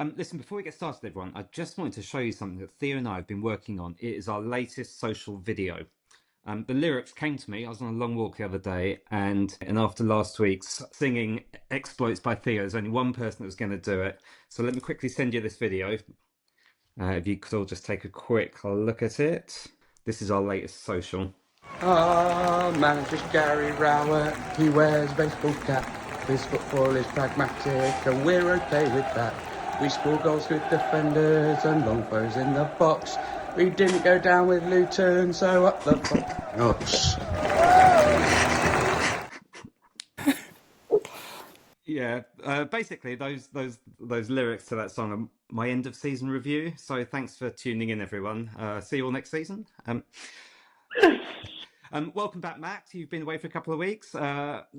Listen, before we get started, everyone, I just wanted to show you something that Theo and I have been working on. It is our latest social video. The lyrics came to me. I was on a long walk the other day, and after last week's singing exploits by Theo, there's only one person that was going to do it. So let me quickly send you this video. If you could all just take a quick look at it. This is our latest social. Oh, manager's Gary Rowett, he wears a baseball cap. His football is pragmatic and we're okay with that. We score goals with defenders and long throws in the box. We didn't go down with Luton, so up the box. Yeah, basically those lyrics to that song are my end of season review. So thanks for tuning in, everyone. See you all next season. Welcome back, Max. You've been away for a couple of weeks.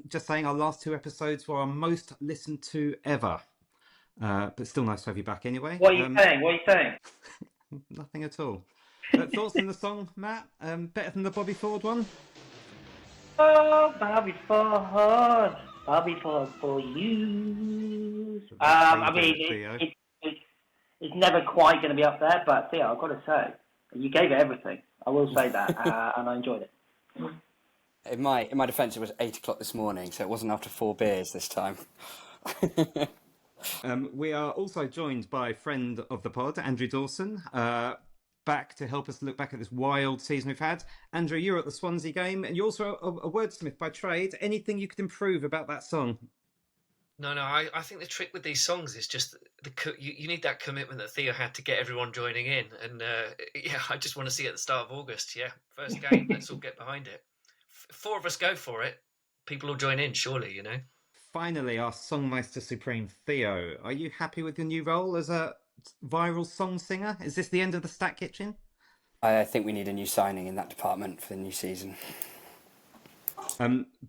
Just saying, our last two episodes were our most listened to ever. But still nice to have you back anyway. What are you saying? What are you saying? Nothing at all. Thoughts on the song, Matt? Better than the Bobby Ford one? Oh, Bobby Ford. Bobby Ford for you. I mean, it's never quite going to be up there, but Theo, I've got to say, you gave it everything. I will say that, and I enjoyed it. In my defence, it was 8 o'clock this morning, so it wasn't after 4 beers this time. We are also joined by friend of the pod, Andrew Dawson, back to help us look back at this wild season we've had. Andrew, you're at the Swansea game, and you're also a wordsmith by trade. Anything you could improve about that song? No, I think the trick with these songs is just you need that commitment that Theo had to get everyone joining in. And I just want to see it at the start of August. Yeah, first game, let's all get behind it. 4 of us go for it. People will join in, surely, you know. Finally, our Songmeister Supreme, Theo. Are you happy with your new role as a viral song singer? Is this the end of the Stat Kitchen? I think we need a new signing in that department for the new season.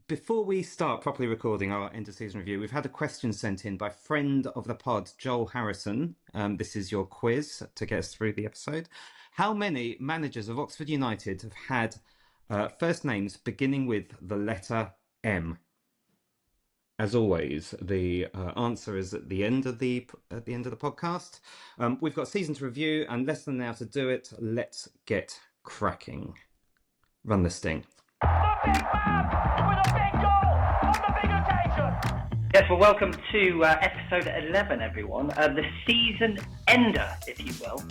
Before we start properly recording our end of season review, we've had a question sent in by friend of the pod, Joel Harrison. This is your quiz to get us through the episode. How many managers of Oxford United have had first names beginning with the letter M? As always, the answer is at the end of the podcast. We've got season to review and less than an hour to do it. Let's get cracking. Run the sting. Yes, well, welcome to episode 11, everyone. The season ender, if you will.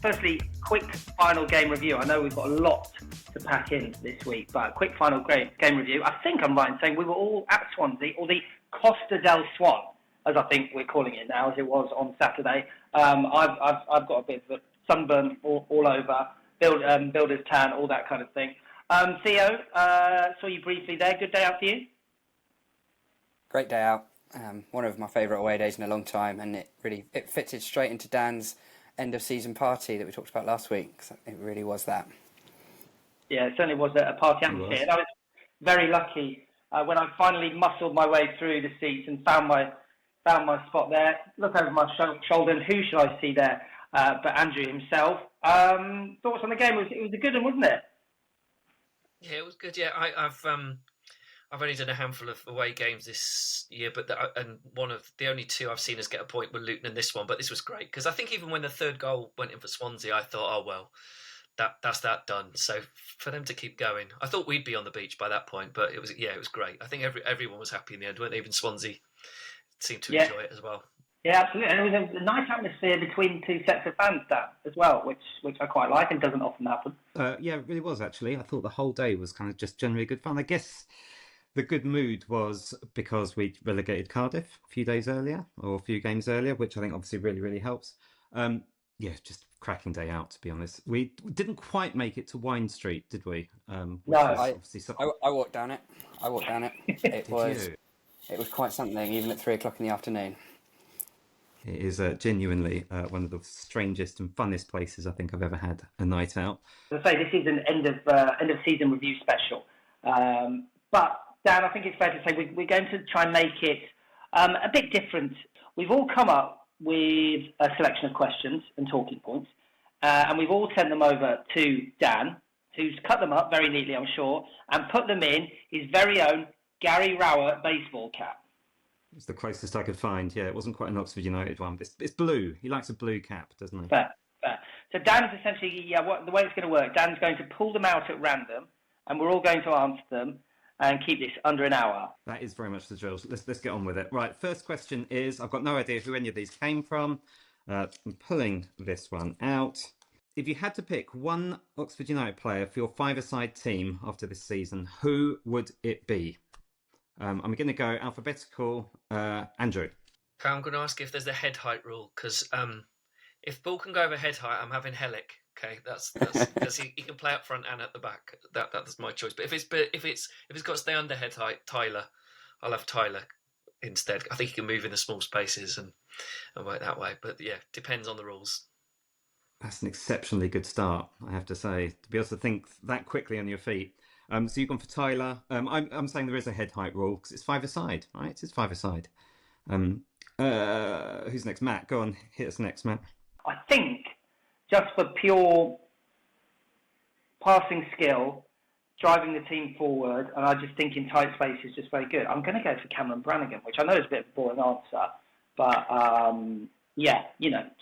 Firstly, quick final game review. I know we've got a lot to pack in this week, but quick final game review. I think I'm right in saying we were all at Swansea, or the Costa del Swan, as I think we're calling it now, as it was on Saturday. I've got a bit of a sunburn all over, builder's tan, all that kind of thing. Theo, saw you briefly there. Good day out for you? Great day out. One of my favourite away days in a long time, and it fitted straight into Dan's end of season party that we talked about last week. So it really was that. Yeah, it certainly was a party atmosphere. And I was very lucky when I finally muscled my way through the seats and found my spot there. Look over my shoulder, and who should I see there but Andrew himself? Thoughts on the game? It was a good one, wasn't it? Yeah, it was good. Yeah, I've only done a handful of away games this year, and one of the only 2 I've seen us get a point were Luton and this one. But this was great because I think even when the 3rd goal went in for Swansea, I thought, oh well, that's that done. So for them to keep going, I thought we'd be on the beach by that point, but it was great. I think everyone was happy in the end, weren't they? Even Swansea seemed to enjoy it as well. Yeah, absolutely. And it was a nice atmosphere between 2 sets of fans, Dan, as well, which I quite like and doesn't often happen. Yeah, it really was, actually. I thought the whole day was kind of just generally good fun. I guess the good mood was because we relegated Cardiff a few days earlier, or a few games earlier, which I think obviously really, really helps. Just cracking day out, to be honest. We didn't quite make it to Wine Street, did we? No. I walked down it. It was quite something, even at 3 o'clock in the afternoon. It is genuinely one of the strangest and funnest places I think I've ever had a night out. As I say, this is an end of season review special. But Dan, I think it's fair to say we're going to try and make it a bit different. We've all come up with a selection of questions and talking points, and we've all sent them over to Dan, who's cut them up very neatly, I'm sure, and put them in his very own Gary Rowett baseball cap. It's the closest I could find. Yeah, it wasn't quite an Oxford United one. It's blue. He likes a blue cap, doesn't he? Fair, fair. So Dan's essentially, the way it's going to work, Dan's going to pull them out at random, and we're all going to answer them and keep this under an hour. That is very much the drill. Let's get on with it. Right, first question is, I've got no idea who any of these came from. I'm pulling this one out. If you had to pick one Oxford United player for your five-a-side team after this season, who would it be? I'm going to go alphabetical. Andrew. Okay, I'm going to ask if there's a head height rule, because if ball can go over head height, I'm having Hellick. Okay, that's because he can play up front and at the back. That's my choice. But if it's got to stay under head height, Tyler, I'll have Tyler instead. I think he can move in the small spaces and work that way. But yeah, depends on the rules. That's an exceptionally good start, I have to say, to be able to think that quickly on your feet. So you've gone for Tyler. I'm saying there is a head height rule because it's five-a-side, right? It's five-a-side. Who's next? Matt, go on. Hit us next, Matt. I think, just for pure passing skill, driving the team forward, and I just think in tight space is just very good. I'm going to go for Cameron Brannigan, which I know is a bit of a boring answer, but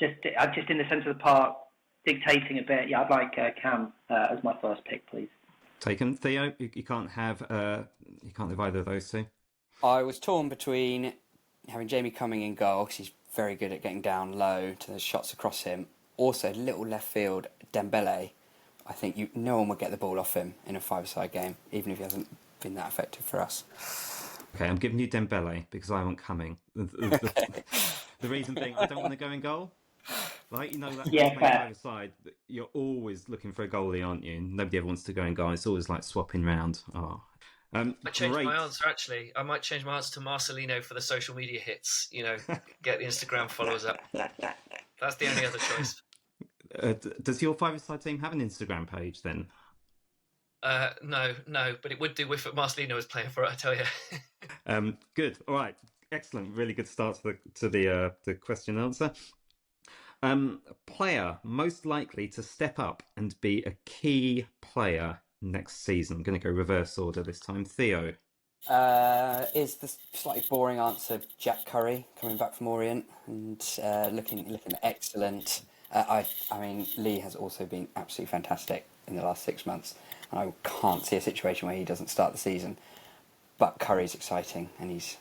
just in the centre of the park, dictating a bit. Yeah, I'd like Cam as my first pick, please. Taken. Theo, you can't have either of those two. I was torn between having Jamie Cumming in goal, because he's very good at getting down low to the shots across him. Also, little left field, Dembele. I think no one would get the ball off him in a five-a-side game, even if he hasn't been that effective for us. Okay, I'm giving you Dembele because I want Cumming. The reason being, I don't want to go in goal. Like, that five-a-side, you're always looking for a goalie, aren't you? Nobody ever wants to go in goal. It's always like swapping round. Oh. I changed my answer, actually. I might change my answer to Marcelino for the social media hits. Get the Instagram followers up. That's the only other choice. Does your five-a-side team have an Instagram page then? No, but it would do with Marcelino was playing for it, I tell you. Good. All right. Excellent. Really good start to the question and answer. Player most likely to step up and be a key player next season. I'm going to go reverse order this time. Theo. Is the slightly boring answer Jack Curry coming back from Orient and looking excellent. I mean, Lee has also been absolutely fantastic in the last 6 months. I can't see a situation where he doesn't start the season. But Curry's exciting, and he's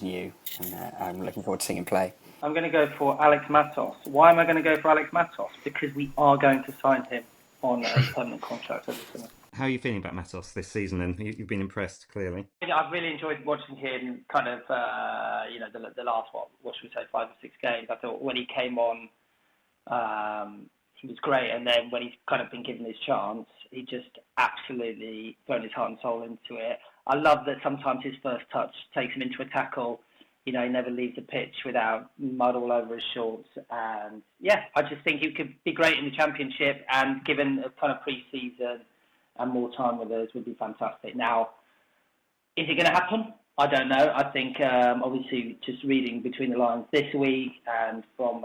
new, and I'm looking forward to seeing him play. I'm going to go for Alex Matos. Why am I going to go for Alex Matos? Because we are going to sign him on a permanent contract over the summer. How are you feeling about Matos this season then? You've been impressed, clearly. I've really enjoyed watching him kind of, the last, what should we say, 5 or 6 games. I thought when he came on, he was great. And then when he's kind of been given his chance, he just absolutely thrown his heart and soul into it. I love that sometimes his first touch takes him into a tackle. He never leaves the pitch without mud all over his shorts. And yeah, I just think he could be great in the Championship, and given a kind of pre-season and more time with us would be fantastic. Now, is it going to happen? I don't know. I think obviously just reading between the lines this week and from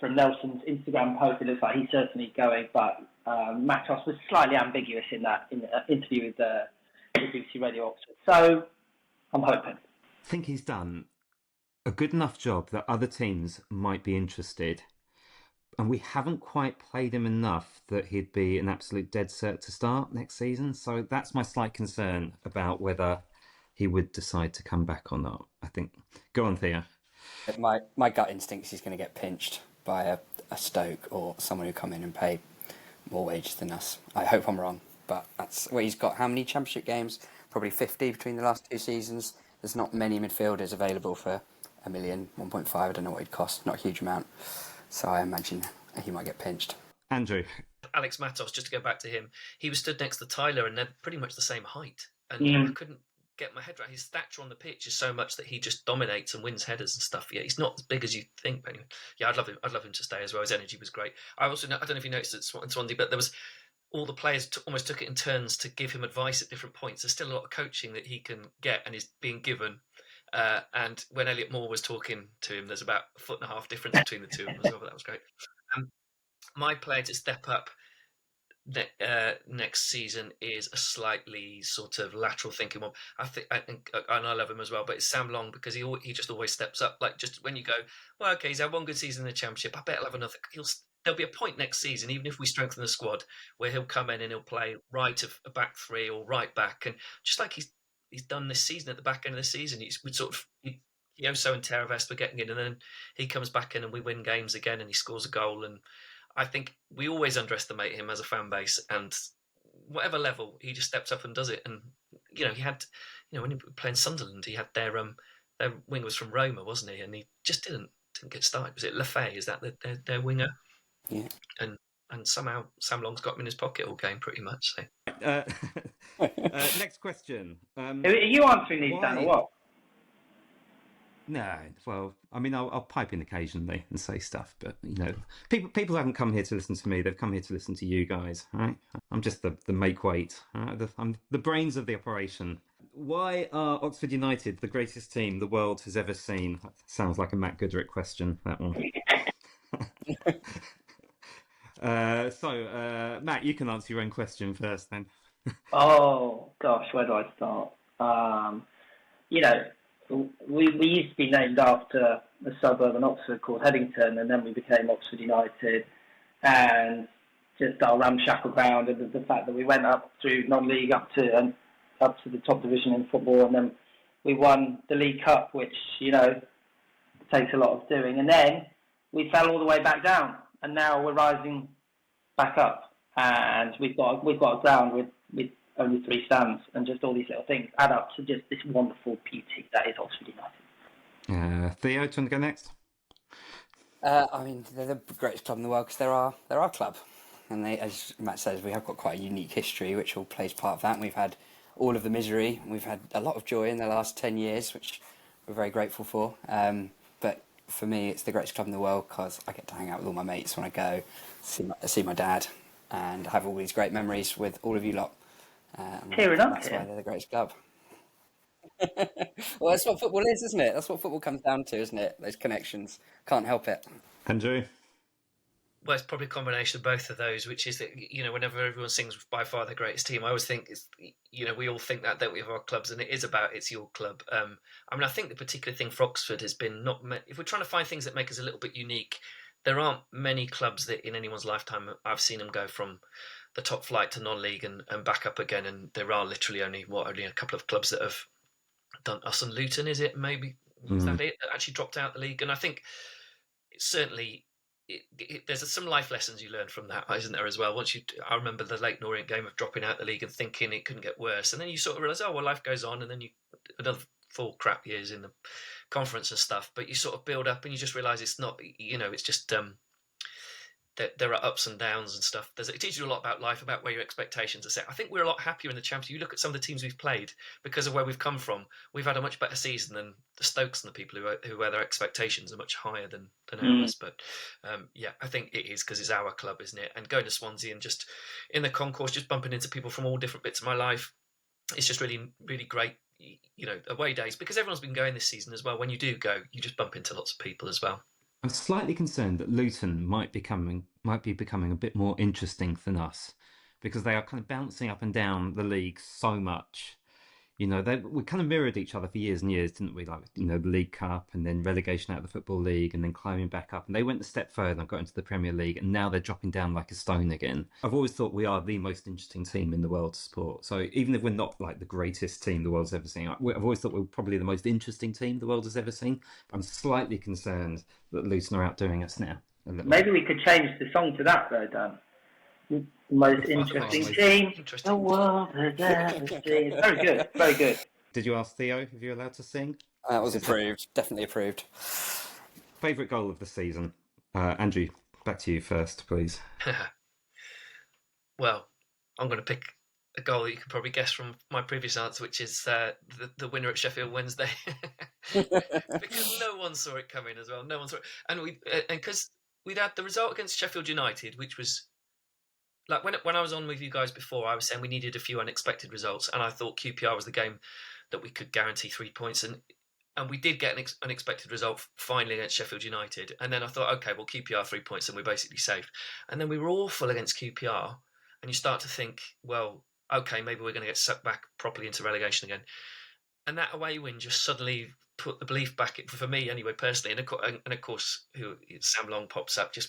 Nelson's Instagram post, it looks like he's certainly going. But Matos was slightly ambiguous in the interview with BBC Radio Oxford. So I'm hoping. I think he's done a good enough job that other teams might be interested. And we haven't quite played him enough that he'd be an absolute dead cert to start next season. So that's my slight concern about whether he would decide to come back or not, I think. Go on, Theo. My gut instinct is he's going to get pinched by a Stoke or someone who come in and pay more wages than us. I hope I'm wrong, but that's where he's got how many Championship games? Probably 50 between the last 2 seasons. There's not many midfielders available for $1 million, 1.5. I don't know what he'd cost. Not a huge amount. So I imagine he might get pinched. Andrew. Alex Matos, just to go back to him, he was stood next to Tyler and they're pretty much the same height. And I couldn't get my head around. His stature on the pitch is so much that he just dominates and wins headers and stuff. Yeah, he's not as big as you think. But anyway, yeah, I'd love him to stay as well. His energy was great. I don't know if you noticed at Swansea, but there was all the players almost took it in turns to give him advice at different points. There's still a lot of coaching that he can get and is being given. And when Elliot Moore was talking to him, there's about 1.5 foot difference between the two of them as well, but that was great. My player to step up next season is a slightly sort of lateral thinking one. I think, and I love him as well, but it's Sam Long, because he just always steps up. Like, just when you go, well, okay, he's had one good season in the Championship, I bet he'll have another. There'll be a point next season, even if we strengthen the squad, where he'll come in and he'll play right of a back three or right back, and just like he's done this season at the back end of the season, we sort of. Yoso and Teravest were getting in, and then he comes back in and we win games again, and he scores a goal. And I think we always underestimate him as a fan base, and whatever level, he just steps up and does it. And he had, when he was playing Sunderland, he had their winger was from Roma, wasn't he? And he just didn't get started. Was it Lafay? Is that their winger? Yeah. And somehow Sam Long's got him in his pocket all game, pretty much. So. Next question. Are you answering these, Dan, or what? No, well, I mean, I'll pipe in occasionally and say stuff, but people haven't come here to listen to me; they've come here to listen to you guys. Right? I'm just the make weight. Right? I'm the brains of the operation. Why are Oxford United the greatest team the world has ever seen? That sounds like a Matt Goodrick question. That one. So, Matt, you can answer your own question first, then. Oh gosh, where do I start? We used to be named after a suburb in Oxford called Headington, and then we became Oxford United, and just our ramshackle ground, and the fact that we went up through non-league up to the top division in football, and then we won the League Cup, which takes a lot of doing, and then we fell all the way back down, and now we're rising back up, and we've got a ground with only 3 stands, and just all these little things add up to just this wonderful beauty that is Oxford United. Theo, do you want to go next? I mean, they're the greatest club in the world because they're our club, and as Matt says, we have got quite a unique history, which all plays part of that. We've had all of the misery, we've had a lot of joy in the last 10 years, which we're very grateful for. But for me, it's the greatest club in the world because I get to hang out with all my mates when I go, see my dad, and have all these great memories with all of you lot. Tearing up That's here. why they're the greatest club. Well, that's what football is, isn't it? That's what football comes down to, isn't it? Those connections. Can't help it. Andrew? Well, it's probably a combination of both of those, which is that, whenever everyone sings by far the greatest team, I always think, we all think that, don't we, of our clubs, and it is about it's your club. I think the particular thing for Oxford has been if we're trying to find things that make us a little bit unique, there aren't many clubs that in anyone's lifetime I've seen them go from the top flight to non-league and back up again, and there are literally only a couple of clubs that have done. Us and Luton, is it? Maybe is that it? That actually dropped out the league, and I think certainly there's some life lessons you learn from that, isn't there, as well? I remember the Leyton Orient game of dropping out the league and thinking it couldn't get worse, and then you sort of realise, life goes on, and then another 4 crap years in the conference and stuff, but you sort of build up and you just realise it's not, it's just there are ups and downs and stuff. It teaches you a lot about life, about where your expectations are set. I think we're a lot happier in the Championship. You look at some of the teams we've played, because of where we've come from, we've had a much better season than the Stokes and the people where their expectations are much higher than ours. But I think it is because it's our club, isn't it? And going to Swansea and just in the concourse, just bumping into people from all different bits of my life, it's just really, really great. Away days, because everyone's been going this season as well. When you do go, you just bump into lots of people as well. I'm slightly concerned that Luton might be becoming a bit more interesting than us, because they are kind of bouncing up and down the league so much. We kind of mirrored each other for years and years, didn't we? Like, the League Cup, and then relegation out of the Football League, and then climbing back up. And they went a step further and got into the Premier League, and now they're dropping down like a stone again. I've always thought we are the most interesting team in the world to support. So even if we're not like the greatest team the world's ever seen, I've always thought we're probably the most interesting team the world has ever seen. I'm slightly concerned that Luton are outdoing us now. Maybe we could change the song to that, though, Dan. The most interesting team the world has ever seen. Very good, very good. Did you ask Theo if you're allowed to sing? That was approved. Definitely approved. Favourite goal of the season? Andrew, back to you first, please. Well, I'm going to pick a goal that you could probably guess from my previous answer, which is the winner at Sheffield Wednesday. Because no one saw it coming as well. No one saw it. And because we'd had the result against Sheffield United, which was like when I was on with you guys before, I was saying we needed a few unexpected results, and I thought QPR was the game that we could guarantee 3 points, and we did get an unexpected result finally against Sheffield United, and then I thought, okay, well, QPR 3 points and we're basically safe. And then we were awful against QPR, and you start to think, well, okay, maybe we're going to get sucked back properly into relegation again. And that away win just suddenly put the belief back, for me anyway, personally. And of course, Sam Long pops up. He's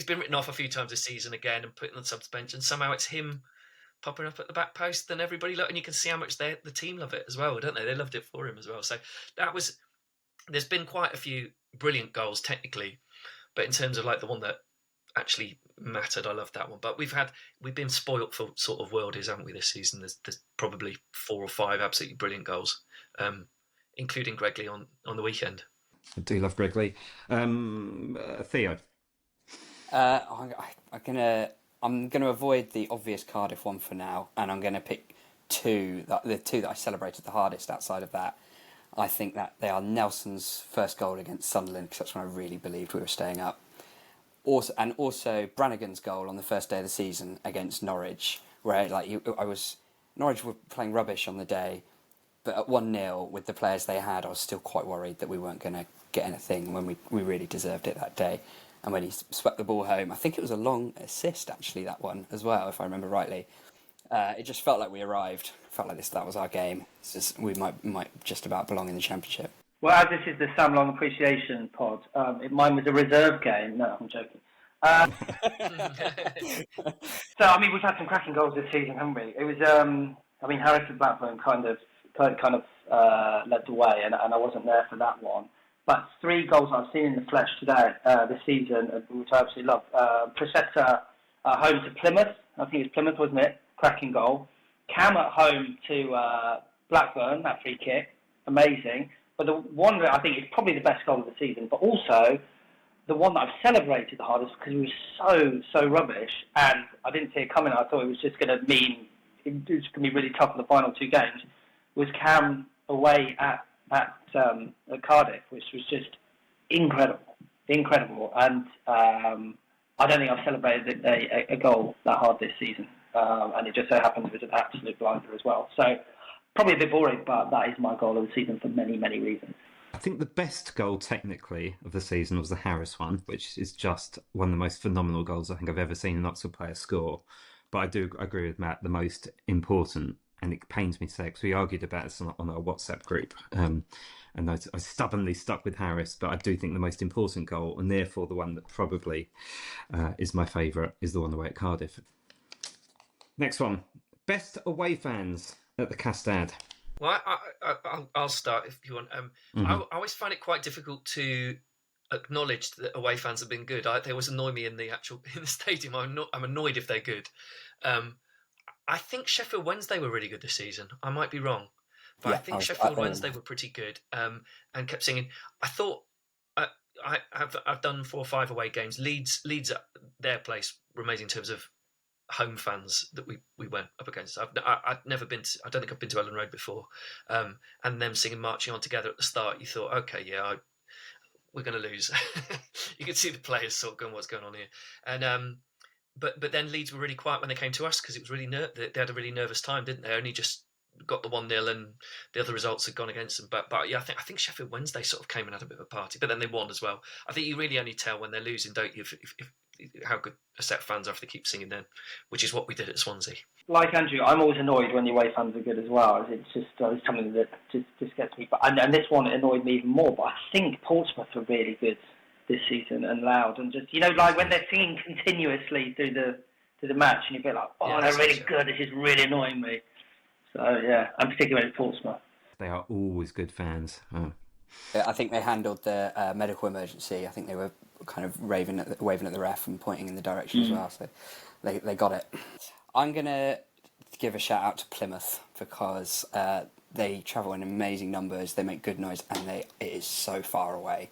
been written off a few times this season again and put on the suspension. Somehow it's him popping up at the back post, and everybody and you can see how much the team love it as well, don't they? They loved it for him as well. So there's been quite a few brilliant goals technically, but in terms of like the one that actually mattered, I love that one. But we've been spoilt for sort of worldies, haven't we, this season? There's probably 4 or 5 absolutely brilliant goals, including Gregley on the weekend. I do love Gregley. Theo. I'm gonna avoid the obvious Cardiff one for now, and I'm gonna pick the two that I celebrated the hardest outside of that. I think that they are Nelson's first goal against Sunderland, because that's when I really believed we were staying up. Also Brannigan's goal on the first day of the season against Norwich, where Norwich were playing rubbish on the day, but at 1-0 with the players they had, I was still quite worried that we weren't going to get anything when we really deserved it that day. And when he swept the ball home, I think it was a long assist actually, that one as well, if I remember rightly. It just felt like we arrived. Felt like that was our game. We might just about belong in the Championship. Well, as this is the Sam Long Appreciation Pod, mine was a reserve game. No, I'm joking. So, I mean, we've had some cracking goals this season, haven't we? It was, Harris and Blackburn kind of led the way, and I wasn't there for that one. But 3 goals I've seen in the flesh today, this season, which I absolutely love. Procetta home to Plymouth. I think it was Plymouth, wasn't it? Cracking goal. Cam at home to Blackburn, that free kick. Amazing. But the one that I think is probably the best goal of the season, but also the one that I've celebrated the hardest because it was so rubbish, and I didn't see it coming. I thought it was just going to mean it was going to be really tough in the final 2 games. Was Cam away at Cardiff, which was just incredible, and I don't think I've celebrated a goal that hard this season, and it just so happens it was an absolute blinder as well. So. Probably a bit boring, but that is my goal of the season for many, many reasons. I think the best goal technically of the season was the Harris one, which is just one of the most phenomenal goals I think I've ever seen an Oxford player score. But I do agree with Matt, the most important, and it pains me to say, because we argued about this on our WhatsApp group, and I stubbornly stuck with Harris, but I do think the most important goal, and therefore the one that probably is my favourite, is the one away at Cardiff. Next one. Best away fans at the Castad. Well, I'll start if you want. I always find it quite difficult to acknowledge that away fans have been good. They always annoy me in the stadium. I'm annoyed if they're good. I think Sheffield Wednesday were really good this season. I might be wrong, but I think Sheffield Wednesday were pretty good, and kept singing. I thought I've done 4 or 5 away games. Leeds at their place were amazing in terms of home fans that we went up against. I've never been to, I don't think I've been to Ellen Road before, and them singing Marching On Together at the start, you thought, okay, yeah, we're going to lose. You could see the players sort of going, what's going on here? And but then Leeds were really quiet when they came to us, because it was really they had a really nervous time, didn't they? Only just got the 1-0 and the other results had gone against them. But yeah, I think Sheffield Wednesday sort of came and had a bit of a party, but then they won as well. I think you really only tell when they're losing, don't you? If how good a set of fans are if they keep singing then, which is what we did at Swansea. Like Andrew, I'm always annoyed when the away fans are good as well. It's just something that just gets me. And this one annoyed me even more. But I think Portsmouth are really good this season and loud, and just like when they're singing continuously through the match, and you feel like, oh, they're really good. This is really annoying me. So yeah, and particularly Portsmouth. They are always good fans. Oh. I think they handled the medical emergency. I think they were kind of waving at the ref and pointing in the direction as well. So they got it. I'm going to give a shout out to Plymouth, because they travel in amazing numbers. They make good noise, and it is so far away.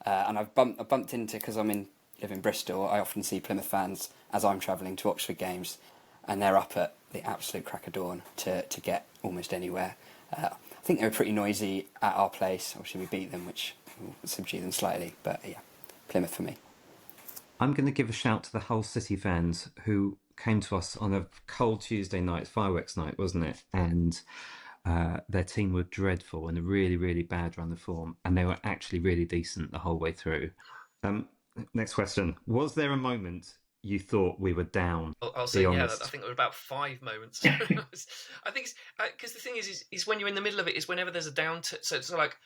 And I've bumped into, because live in Bristol, I often see Plymouth fans as I'm travelling to Oxford games, and they're up at the absolute crack of dawn to get almost anywhere. I think they were pretty noisy at our place. Obviously, we beat them, which will subdue them slightly. But yeah, Plymouth for me. I'm going to give a shout to the Hull City fans who came to us on a cold Tuesday night, fireworks night, wasn't it? And their team were dreadful and a really, really bad run of form. And they were actually really decent the whole way through. Next question. Was there a moment you thought we were down? I'll Be say, yeah, I honest. think there were about 5 moments. I think because the thing is when you're in the middle of it, is whenever there's a down. So it's like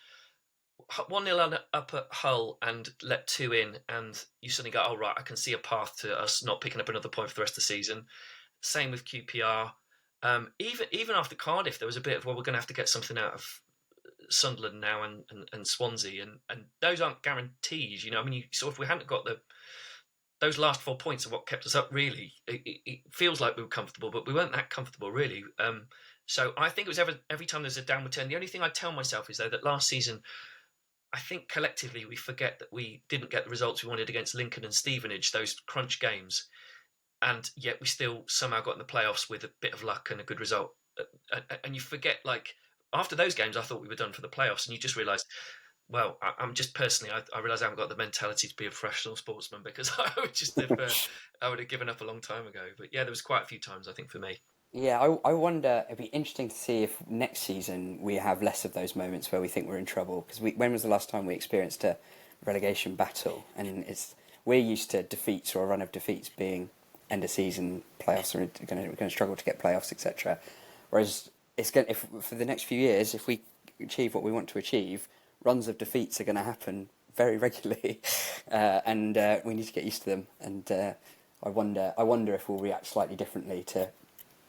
1-0 up at Hull and let 2 in, and you suddenly go, oh, right, I can see a path to us not picking up another point for the rest of the season. Same with QPR. Even after Cardiff, there was a bit of, well, we're going to have to get something out of Sunderland now and Swansea, and those aren't guarantees. I mean, if we hadn't got those last 4 points are what kept us up. Really, it feels like we were comfortable, but we weren't that comfortable, really. So I think it was every time there's a downward turn. The only thing I tell myself is though that last season, I think collectively we forget that we didn't get the results we wanted against Lincoln and Stevenage, those crunch games, and yet we still somehow got in the playoffs with a bit of luck and a good result. And you forget, like, after those games, I thought we were done for the playoffs, and you just realise, well, I'm just personally, I realise I haven't got the mentality to be a professional sportsman, because I would have given up a long time ago. But yeah, there was quite a few times, I think, for me. Yeah, I wonder, it'd be interesting to see if next season we have less of those moments where we think we're in trouble. Because when was the last time we experienced a relegation battle? And we're used to defeats or a run of defeats being end of season playoffs, are going to struggle to get playoffs, etc. Whereas if for the next few years, if we achieve what we want to achieve, runs of defeats are going to happen very regularly, and we need to get used to them. And I wonder if we'll react slightly differently to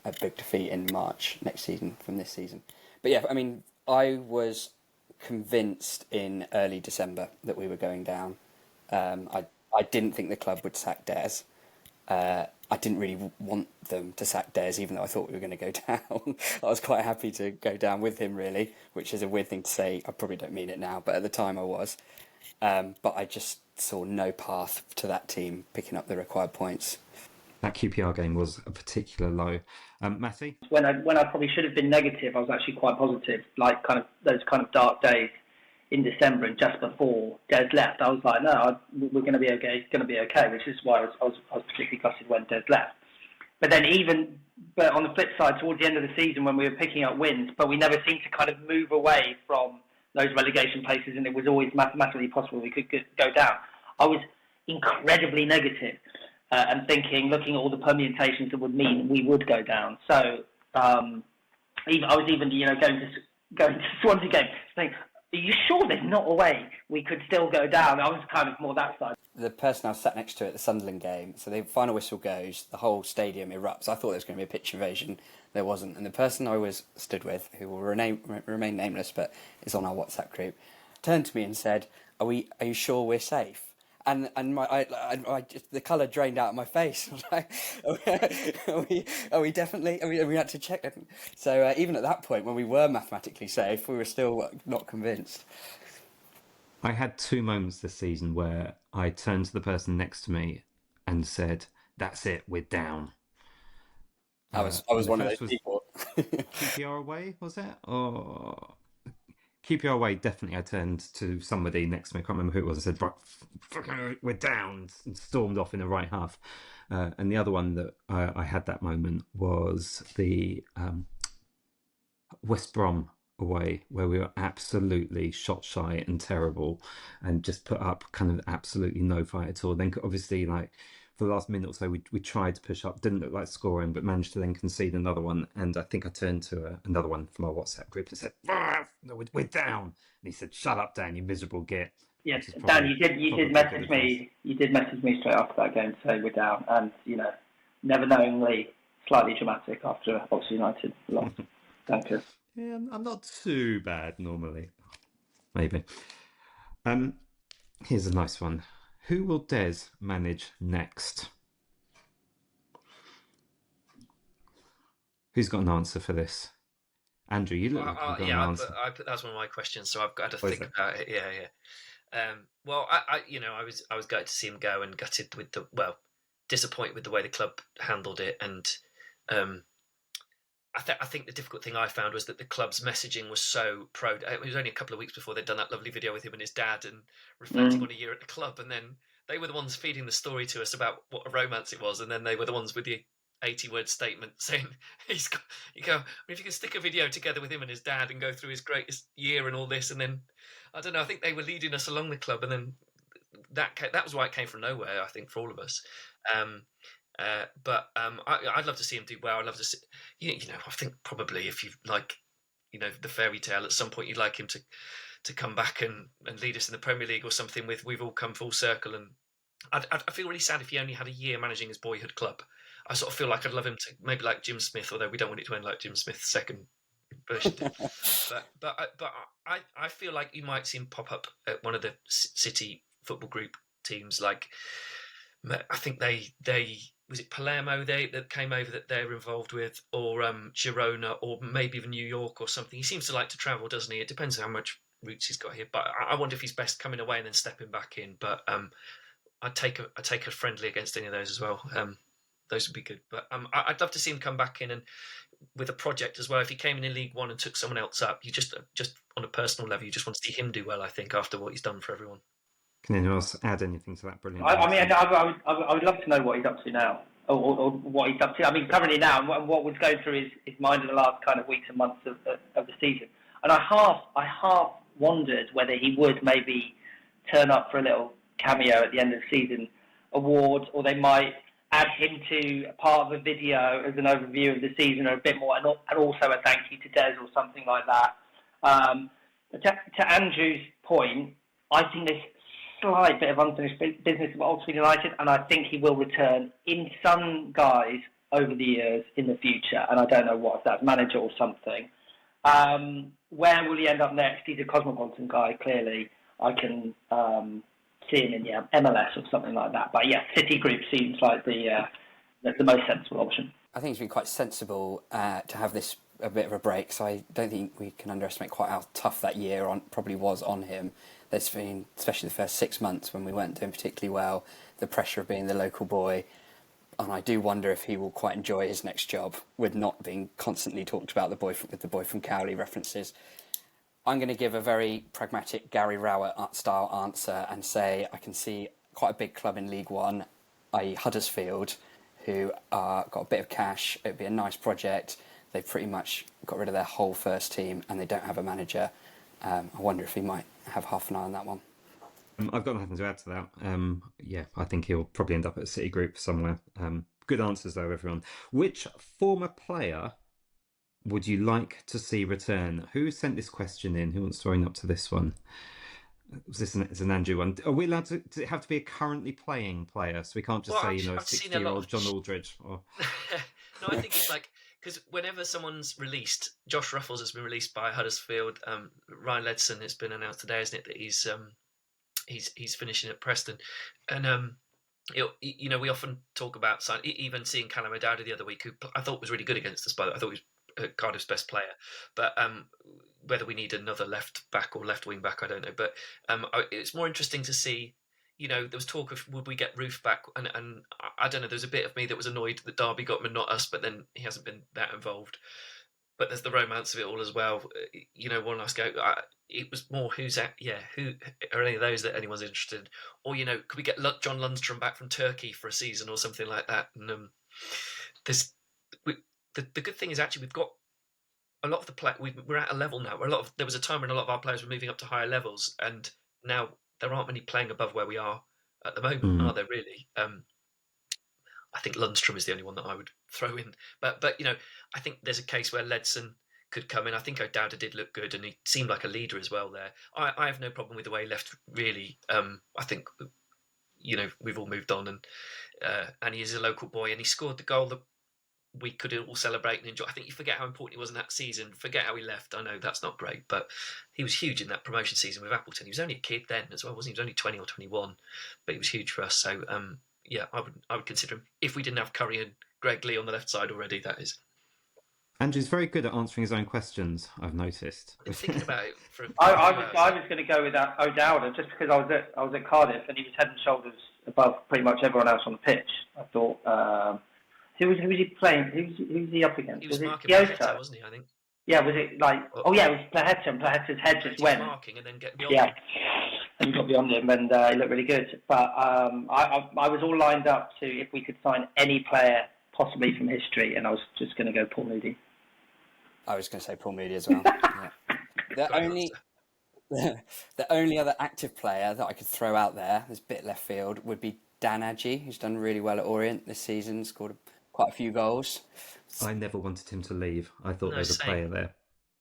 a big defeat in March next season from this season. But yeah, I mean, I was convinced in early December that we were going down. I didn't think the club would sack Des. I didn't really want them to sack Des, even though I thought we were going to go down. I was quite happy to go down with him, really, which is a weird thing to say. I probably don't mean it now, but at the time I was. But I just saw no path to that team picking up the required points. That QPR game was a particular low. Matty? When I probably should have been negative, I was actually quite positive. Like kind of those kind of dark days in December and just before Des left, I was like, no, we're going to be okay. Going to be okay, which is why I was particularly gutted when Des left. But then but on the flip side, towards the end of the season when we were picking up wins, but we never seemed to kind of move away from those relegation places, and it was always mathematically possible we could go down. I was incredibly negative. And looking at all the permutations that would mean we would go down. So I was even, going to Swansea game, saying, "Are you sure there's not a way we could still go down?" I was kind of more that side. The person I was sat next to at the Sunderland game, so the final whistle goes, the whole stadium erupts. I thought there was going to be a pitch invasion. There wasn't. And the person I was stood with, who will remain nameless but is on our WhatsApp group, turned to me and said, "Are you sure we're safe?" And the colour drained out of my face. I was like, are we definitely? We had to check. So even at that point, when we were mathematically safe, we were still not convinced. I had 2 moments this season where I turned to the person next to me and said, "That's it, we're down." I was one of those people. QPR away, was it? Or QPR away, definitely. I turned to somebody next to me, I can't remember who it was, and said, "Right, we're down," and stormed off in the right half. And the other one that I had that moment was the West Brom away, where we were absolutely shot shy and terrible, and just put up kind of absolutely no fight at all. Then obviously, like, for the last minute or so, we tried to push up, didn't look like scoring, but managed to then concede another one. And I think I turned to another one from our WhatsApp group and said, "No, we're down." And he said, "Shut up, Dan, you miserable git." Yes, Dan, you did message me. You did message me straight after that game to say we're down, and never knowingly, slightly dramatic after Oxford United lost. Thank you. Yeah, I'm not too bad normally. Maybe. Here's a nice one. Who will Des manage next? Who's got an answer for this? Andrew, you look like you've got an answer. That's one of my questions, so I've got to think about it. Yeah. Well, I was gutted to see him go, and gutted with disappointed with the way the club handled it, and I think the difficult thing I found was that the club's messaging was so pro. It was only a couple of weeks before they'd done that lovely video with him and his dad and reflecting on a year at the club, and then they were the ones feeding the story to us about what a romance it was, and then they were the ones with the 80-word statement saying if you can stick a video together with him and his dad and go through his greatest year and all this, and then I don't know, I think they were leading us along the club, and then that was why it came from nowhere, I think, for all of us. I'd love to see him do well. I'd love to see, I think probably if you like, the fairy tale, at some point you'd like him to come back and lead us in the Premier League or something. We've all come full circle, and I feel really sad if he only had a year managing his boyhood club. I sort of feel like I'd love him to maybe like Jim Smith, although we don't want it to end like Jim Smith's second version did. but I feel like you might see him pop up at one of the City Football Group teams. Like, I think they was it Palermo that came over that they're involved with, or Girona, or maybe even New York or something. He seems to like to travel, doesn't he? It depends how much roots he's got here. But I wonder if he's best coming away and then stepping back in. But I'd take a friendly against any of those as well. Those would be good. But I'd love to see him come back in and with a project as well. If he came in League One and took someone else up, you just on a personal level, you just want to see him do well. I think after what he's done for everyone. Can anyone else add anything to that? Brilliant. I would love to know what he's up to now, or what he's up to. I mean, currently now, and what was going through his mind in the last kind of weeks and months of the season. And I half wondered whether he would maybe turn up for a little cameo at the end of the season award, or they might add him to a part of a video as an overview of the season, or a bit more, and also a thank you to Des or something like that. To Andrew's point, I think there's slight bit of unfinished business of Oxford United, and I think he will return in some guise over the years in the future, and I don't know what, if that's manager or something. Where will he end up next? He's a cosmopolitan guy, clearly. I can see him in MLS or something like that. But yeah, City Group seems like the most sensible option. I think it's been quite sensible to have this a bit of a break, so I don't think we can underestimate quite how tough that year probably was on him. There's been, especially the first 6 months when we weren't doing particularly well, the pressure of being the local boy, and I do wonder if he will quite enjoy his next job with not being constantly talked about with the boy from Cowley references. I'm going to give a very pragmatic Gary Rowett style answer and say I can see quite a big club in League One, i.e. Huddersfield, who got a bit of cash. It'd be a nice project. They've pretty much got rid of their whole first team and they don't have a manager. I wonder if he might have half an eye on that one. I've got nothing to add to that. I think he'll probably end up at City Group somewhere. Good answers though, everyone. Which former player would you like to see return? Who sent this question in? Who wants to own up to this one? Was this an Andrew one? Are we allowed to? Does it have to be a currently playing player? So we can't just say, 60-year-old John Aldridge. Or... No, I think it's like, because whenever someone's released, Josh Ruffles has been released by Huddersfield. Ryan Ledson, it's been announced today, isn't it, that he's finishing at Preston, and we often talk about even seeing Callum O'Dowda the other week, who I thought was really good against us. But I thought he was Cardiff's best player. But whether we need another left back or left wing back, I don't know. But it's more interesting to see. There was talk of would we get Roof back, and I don't know. There was a bit of me that was annoyed that Derby got him and not us, but then he hasn't been that involved. But there's the romance of it all as well. One last go. It was more who are any of those that anyone's interested in? Or, could we get John Lundstrom back from Turkey for a season or something like that? And the good thing is actually we've got a lot of the play. We're at a level now where there was a time when a lot of our players were moving up to higher levels, and now there aren't many playing above where we are at the moment, are there really? I think Lundstrom is the only one that I would throw in. But I think there's a case where Ledson could come in. I think O'Dowda did look good, and he seemed like a leader as well there. I have no problem with the way he left, really. I think, we've all moved on, and he is a local boy, and he scored the goal that we could all celebrate and enjoy. I think you forget how important he was in that season, forget how he left. I know that's not great, but he was huge in that promotion season with Appleton. He was only a kid then as well, wasn't he? He was only 20 or 21, but he was huge for us. So, I would consider him if we didn't have Curry and Greg Lee on the left side already, that is. Andrew's very good at answering his own questions, I've noticed. I've been thinking about it for I was going to go with O'Dowda just because I was at Cardiff and he was head and shoulders above pretty much everyone else on the pitch. I thought, who was he playing? Who was he up against? He was marking Plaheta, wasn't he, I think? Yeah, was it like... it was Plaheta, and Plaheta's head just went. Marking and then get beyond him. And he got beyond him, and he looked really good. But I was all lined up to if we could sign any player, possibly from history, and I was just going to go Paul Moody. I was going to say Paul Moody as well. Yeah. The only other active player that I could throw out there, this bit left field, would be Dan Adji, who's done really well at Orient this season, scored quite a few goals. I never wanted him to leave. I thought No, there was a same, player there.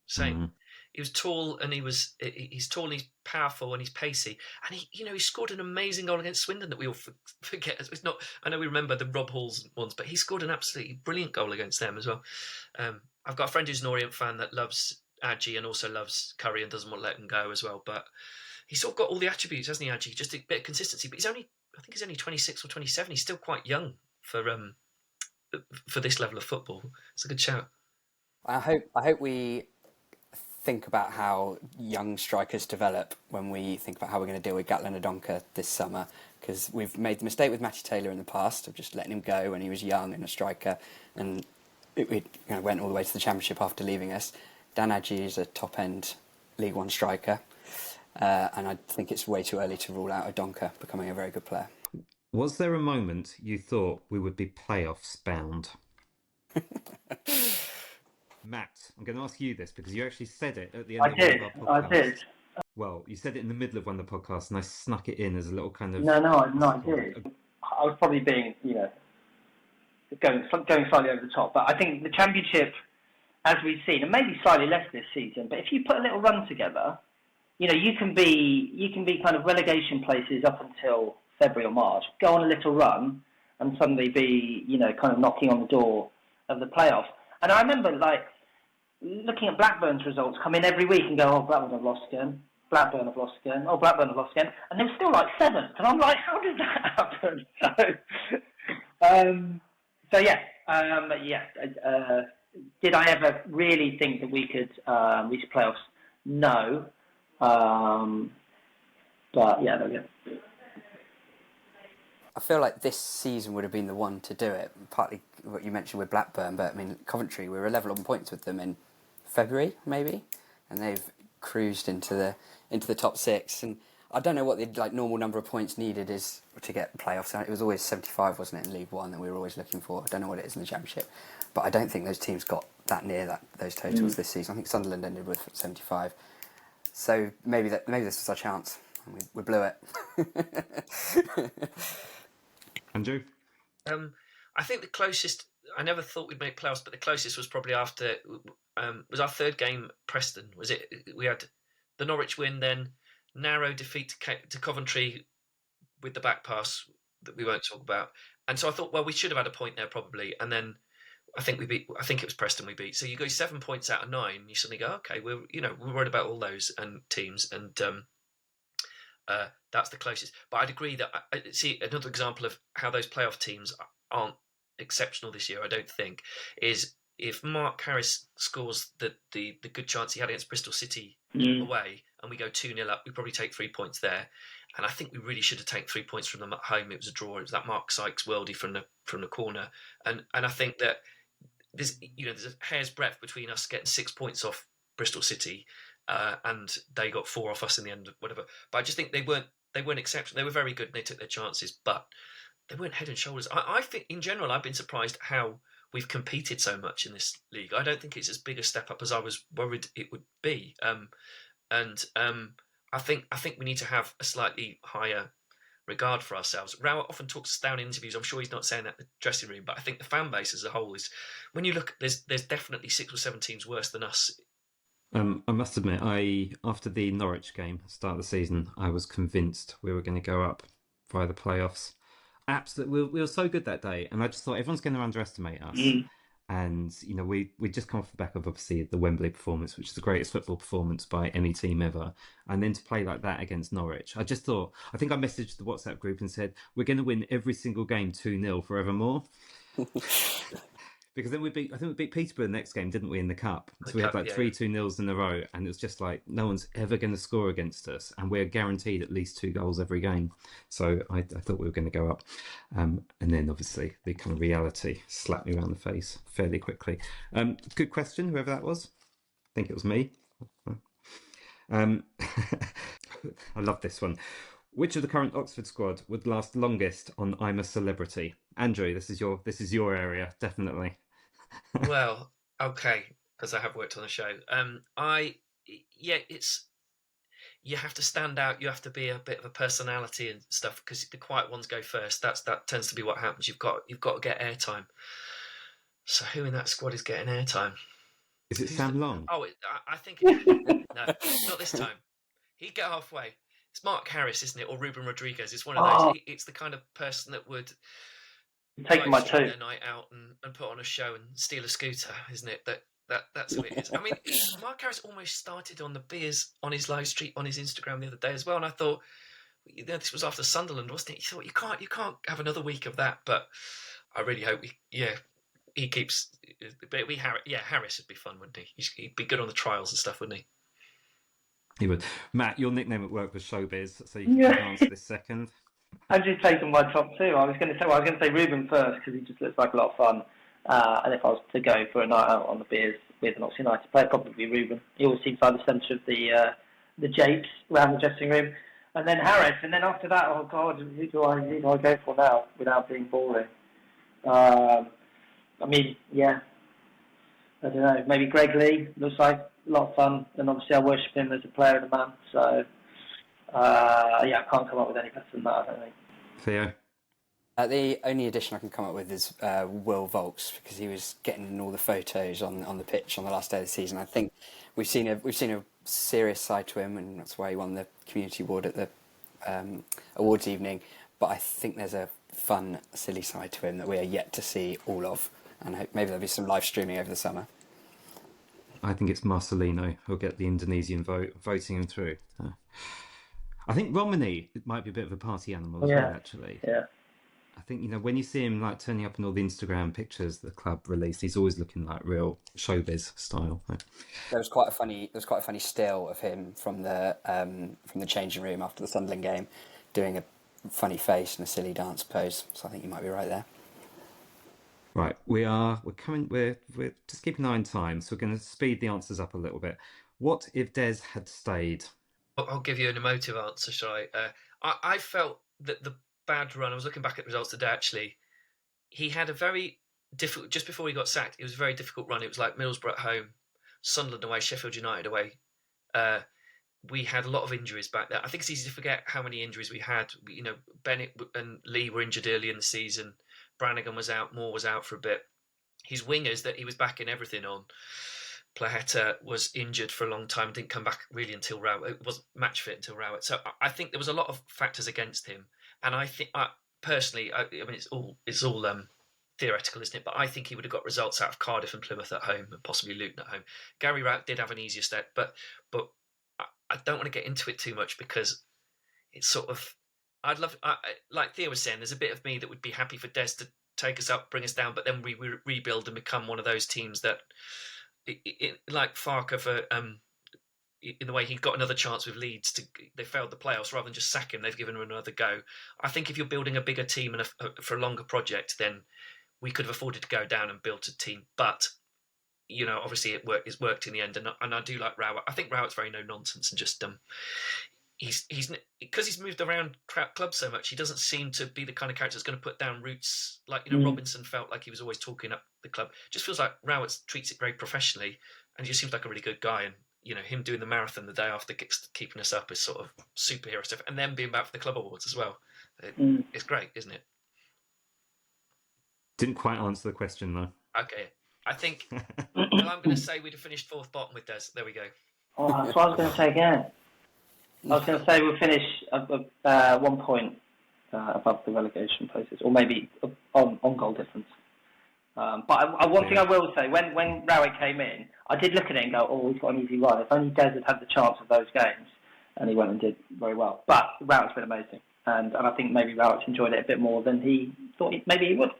same. He was tall and he's tall and he's powerful and he's pacey and he scored an amazing goal against Swindon that we all forget. It's not. I know we remember the Rob Halls ones, but he scored an absolutely brilliant goal against them as well. I've got a friend who's an Orient fan that loves Adji and also loves Curry and doesn't want to let him go as well. But he's sort of got all the attributes, hasn't he, Adji? Just a bit of consistency. But I think he's only 26 or 27. He's still quite young for this level of football. It's a good shout. I hope we think about how young strikers develop when we think about how we're going to deal with Gatland Adonka this summer, because we've made the mistake with Matty Taylor in the past of just letting him go when he was young and a striker, and it went all the way to the Championship after leaving us. Dan Adji is a top-end League One striker, and I think it's way too early to rule out Adonka becoming a very good player. Was there a moment you thought we would be playoffs bound? Matt, I'm going to ask you this because you actually said it at the end of one of our podcasts. I did. Well, you said it in the middle of one of the podcasts, and I snuck it in as a little kind of... No, I did. I was probably being, going slightly over the top. But I think the Championship, as we've seen, and maybe slightly less this season, but if you put a little run together, you can be kind of relegation places up until February or March, go on a little run, and suddenly be, kind of knocking on the door of the playoffs. And I remember, looking at Blackburn's results, come in every week and go, oh, Blackburn have lost again. Blackburn have lost again. Oh, Blackburn have lost again. And they were still seventh. And I'm like, how did that happen? Did I ever really think that we could reach playoffs? No. But yeah, there we go. I feel like this season would have been the one to do it, partly what you mentioned with Blackburn, but I mean, Coventry, we were level on points with them in February, maybe, and they've cruised into the top six, and I don't know what the normal number of points needed is to get playoffs. It was always 75, wasn't it, in League One that we were always looking for. I don't know what it is in the Championship, but I don't think those teams got that near those totals this season. I think Sunderland ended with 75, so maybe this was our chance, and we blew it. Andrew? I think the closest, I never thought we'd make playoffs, but the closest was probably after, was our third game Preston. Was it? We had the Norwich win, then narrow defeat to Coventry with the back pass that we won't talk about. And so I thought, well, we should have had a point there probably. And then I think it was Preston we beat. So you go 7 points out of 9, you suddenly go, okay, we're worried about all those teams. And that's the closest. But I'd agree that I see another example of how those playoff teams aren't exceptional this year. I don't think is if Mark Harris scores the good chance he had against Bristol City away, and we go 2-0 up, we probably take 3 points there. And I think we really should have taken 3 points from them at home. It was a draw. It was that Mark Sykes worldie from the corner, and I think that there's a hair's breadth between us getting 6 points off Bristol City. And they got 4 off us in the end, whatever. But I just think they weren't exceptional. They were very good and they took their chances, but they weren't head and shoulders. I think in general, I've been surprised how we've competed so much in this league. I don't think it's as big a step up as I was worried it would be. I think we need to have a slightly higher regard for ourselves. Rowett often talks us down in interviews. I'm sure he's not saying that in the dressing room, but I think the fan base as a whole is, when you look, there's definitely 6 or 7 teams worse than us. I must admit, after the Norwich game, start of the season, I was convinced we were going to go up via the playoffs. Absolutely, we were so good that day, and I just thought everyone's going to underestimate us. And we just come off the back of obviously the Wembley performance, which is the greatest football performance by any team ever, and then to play like that against Norwich, I think I messaged the WhatsApp group and said we're going to win every single game 2-0 forevermore. Because then we beat Peterborough the next game, didn't we, in the Cup? So we had 3 2-0s in a row, and it was just no one's ever going to score against us, and we're guaranteed at least 2 goals every game. So I thought we were going to go up. And then obviously the kind of reality slapped me around the face fairly quickly. Good question, whoever that was. I think it was me. I love this one. Which of the current Oxford squad would last longest on I'm a Celebrity? Andrew, this is your area, definitely. Well, okay, because I have worked on the show. you have to stand out. You have to be a bit of a personality and stuff, because the quiet ones go first. That tends to be what happens. You've got to get airtime. So who in that squad is getting airtime? Is it Sam Long? Oh, I think no, not this time. He'd get halfway. It's Mark Harris, isn't it, or Ruben Rodriguez? It's one of those. It's the kind of person that would taking my two. their night out and put on a show and steal a scooter, isn't it? That's who it is. I mean, Mark Harris almost started on the beers on his live stream on his Instagram the other day as well, and I thought, this was after Sunderland, wasn't it? You thought you can't have another week of that, but I really hope he keeps. But Harris would be fun, wouldn't he? He'd be good on the trials and stuff, wouldn't he? He would. Matt, your nickname at work was Showbiz, so you can answer this second. I've just taken my top two. I was going to say Ruben first because he just looks like a lot of fun. And if I was to go for a night out on the beers with an Oxford United player, probably Ruben. He always seems like the centre of the japes around the dressing room. And then Harris, and then after that, oh God, who do I go for now without being boring? I don't know. Maybe Greg Lee looks like a lot of fun, and obviously I worship him as a player and a man. So I can't come up with any better than that, I don't think. Theo? The only addition I can come up with is Will Volks, because he was getting in all the photos on the pitch on the last day of the season. I think we've seen a serious side to him, and that's why he won the community award at the awards evening. But I think there's a fun, silly side to him that we are yet to see all of, and I hope maybe there'll be some live streaming over the summer. I think it's Marcelino who'll get the Indonesian voting him through. I think Romani might be a bit of a party animal as well, actually. Yeah. I think, when you see him like turning up in all the Instagram pictures the club released, he's always looking like real Showbiz style. There was quite a funny still of him from the changing room after the Sunderland game, doing a funny face and a silly dance pose. So I think you might be right there. Right, we're just keeping an eye on time, so we're going to speed the answers up a little bit. What if Des had stayed? I'll give you an emotive answer, shall I? I felt that the bad run, I was looking back at the results today, actually, he had a very difficult, just before he got sacked, it was a very difficult run. It was like Middlesbrough at home, Sunderland away, Sheffield United away. We had a lot of injuries back there. I think it's easy to forget how many injuries we had. Bennett and Lee were injured early in the season. Brannigan was out, Moore was out for a bit. His wingers that he was backing everything on. Plaheta was injured for a long time, didn't come back really until Rowett. It wasn't match fit until Rowett. So I think there was a lot of factors against him. And I think, personally, I mean, it's all theoretical, isn't it? But I think he would have got results out of Cardiff and Plymouth at home, and possibly Luton at home. Gary Rowett did have an easier step, but I don't want to get into it too much, because it's sort of, I'd love, like Theo was saying, there's a bit of me that would be happy for Des to take us up, bring us down, but then we rebuild and become one of those teams that, like Farker for in the way he got another chance with Leeds, they failed the playoffs, rather than just sack him, they've given him another go. I think if you're building a bigger team and for a longer project, then we could have afforded to go down and build a team. But obviously it's worked in the end, and I do like Rowett. I think Rowett's very no nonsense, and just he's because he's moved around clubs so much, he doesn't seem to be the kind of character that's going to put down roots like Robinson felt like he was always talking up the club. Just feels like Rowett treats it very professionally, and he just seems like a really good guy. And him doing the marathon the day after keeping us up is sort of superhero stuff, and then being back for the club awards as well. It's great, isn't it? Didn't quite answer the question though. Okay, I think I'm going to say we'd have finished fourth bottom with Des. There we go. Oh, that's what I was going to say again. I was going to say we'll finish 1 point above the relegation places, or maybe on goal difference. But one thing I will say, when Rowett came in, I did look at it and go, oh, he's got an easy run. If only Des had the chance of those games, and he went and did very well. But Rowett's been amazing, and I think maybe Rowett's enjoyed it a bit more than he thought maybe he would.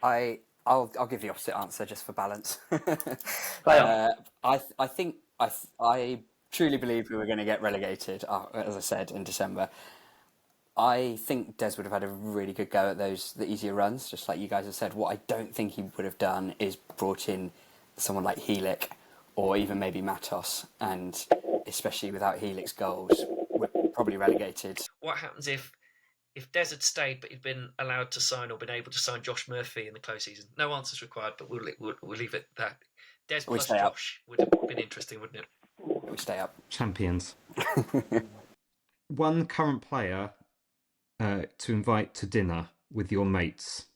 I'll give the opposite answer just for balance. I think I truly believe we were going to get relegated, as I said, in December. I think Des would have had a really good go at the easier runs, just like you guys have said. What I don't think he would have done is brought in someone like Helik, or even maybe Matos, and especially without Helik's goals, we're probably relegated. What happens if Des had stayed, but he'd been allowed to sign or been able to sign Josh Murphy in the close season? No answers required, but we'll leave it at that. Des plus Josh would have been interesting, wouldn't it? we stay up. Champions. One current player to invite to dinner with your mates.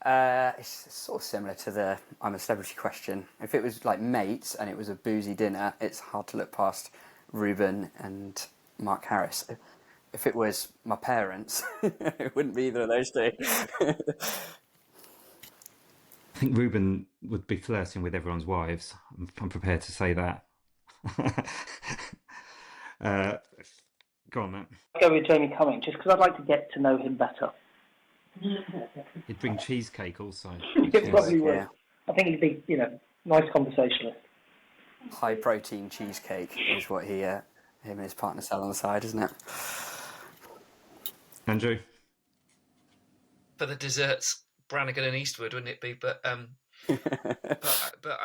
It's sort of similar to the I'm a celebrity question. If it was like mates and it was a boozy dinner, it's hard to look past Ruben and Mark Harris. If it was my parents, it wouldn't be either of those two. I think Ruben would be flirting with everyone's wives. I'm prepared to say that. Go on, Matt. I'll go with Jamie Cumming, just because I'd like to get to know him better. He'd bring cheesecake also. It probably would. Yeah. I think he'd be, nice conversationalist. High protein cheesecake is what him and his partner sell on the side, isn't it? Andrew? For the desserts, Brannigan and Eastwood, wouldn't it be? But I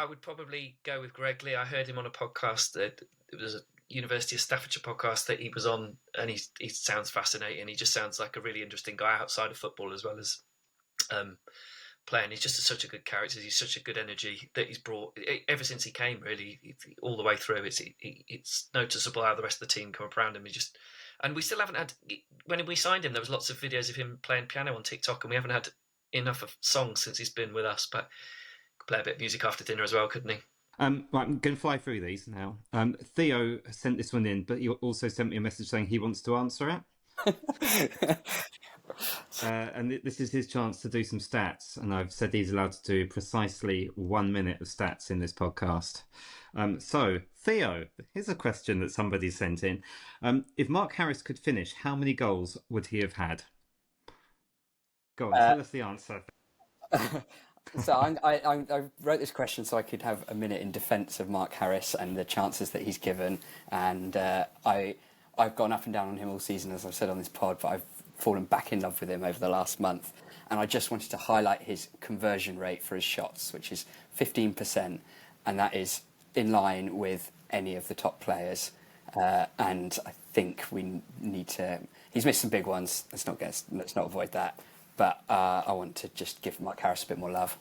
would probably go with Greg Lee. I heard him on a podcast that it was a University of Staffordshire podcast that he was on, and he sounds fascinating. He just sounds like a really interesting guy outside of football as well as playing. He's just such a good character. He's such a good energy that he's brought ever since he came. Really, all the way through. It's noticeable how the rest of the team come up around him. And we still haven't had. When we signed him, there was lots of videos of him playing piano on TikTok, and we haven't had enough of songs since he's been with us. But could play a bit of music after dinner as well, couldn't he? Right, I'm going to fly through these now. Theo sent this one in, but he also sent me a message saying he wants to answer it. And this is his chance to do some stats. And I've said he's allowed to do precisely 1 minute of stats in this podcast. So, Theo, here's a question that somebody sent in. If Mark Harris could finish, how many goals would he have had? Go on, tell us the answer. So I wrote this question so I could have a minute in defence of Mark Harris and the chances that he's given. And I've gone up and down on him all season, as I've said on this pod, but I've fallen back in love with him over the last month. And I just wanted to highlight his conversion rate for his shots, which is 15%. And that is in line with any of the top players. And I think we need to... He's missed some big ones. Let's not avoid that. But I want to just give Mark Harris a bit more love.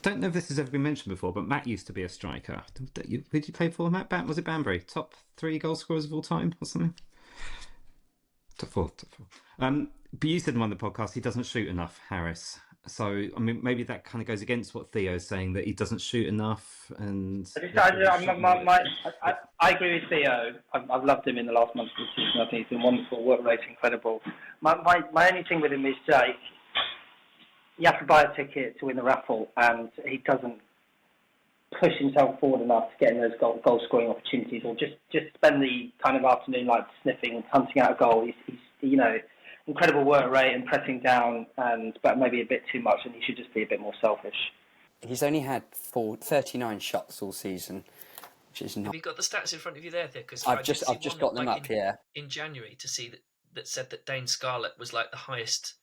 Don't know if this has ever been mentioned before, but Matt used to be a striker. Who did you play for, Matt? Was it Banbury? Top 3 goal scorers of all time or something? Top four. But you said in one of the podcasts he doesn't shoot enough, Harris. So, I mean, maybe that kind of goes against what Theo's saying, that he doesn't shoot enough. And I agree with Theo. I've loved him in the last month of the season. I think he's been wonderful, work rate's incredible. My only thing with him is you have to buy a ticket to win the raffle, and he doesn't push himself forward enough to get in those goal scoring opportunities, or just spend the kind of afternoon like sniffing and hunting out a goal. He's incredible work rate and pressing down, but maybe a bit too much, and he should just be a bit more selfish. He's only had 39 shots all season, which is not... Have you got the stats in front of you there? Because I've just got them up here. In January to see that said that Dane Scarlett was like the highest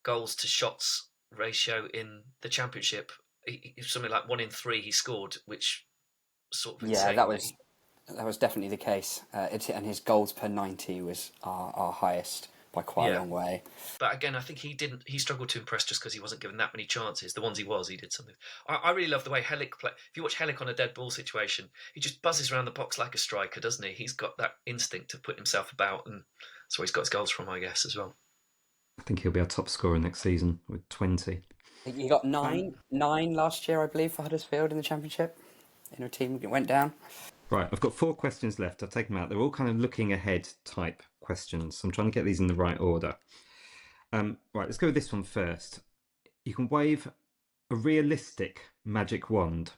goals to shots ratio in the championship. He something like 1 in 3 he scored, which sort of insane. Yeah, that was definitely the case. And his goals per 90 was our highest by quite a long way. But again, I think he struggled to impress just because he wasn't given that many chances. The ones he did something. I really love the way Hellick play. If you watch Hellick on a dead ball situation, he just buzzes around the box like a striker, doesn't he? He's got that instinct to put himself about, and that's where he's got his goals from, I guess, as well. I think he'll be our top scorer next season with 20. He got nine last year, I believe, for Huddersfield in the Championship. In a team that went down. Right, I've got 4 questions left. I'll take them out. They're all kind of looking ahead type questions. So I'm trying to get these in the right order. Right, let's go with this one first. You can wave a realistic magic wand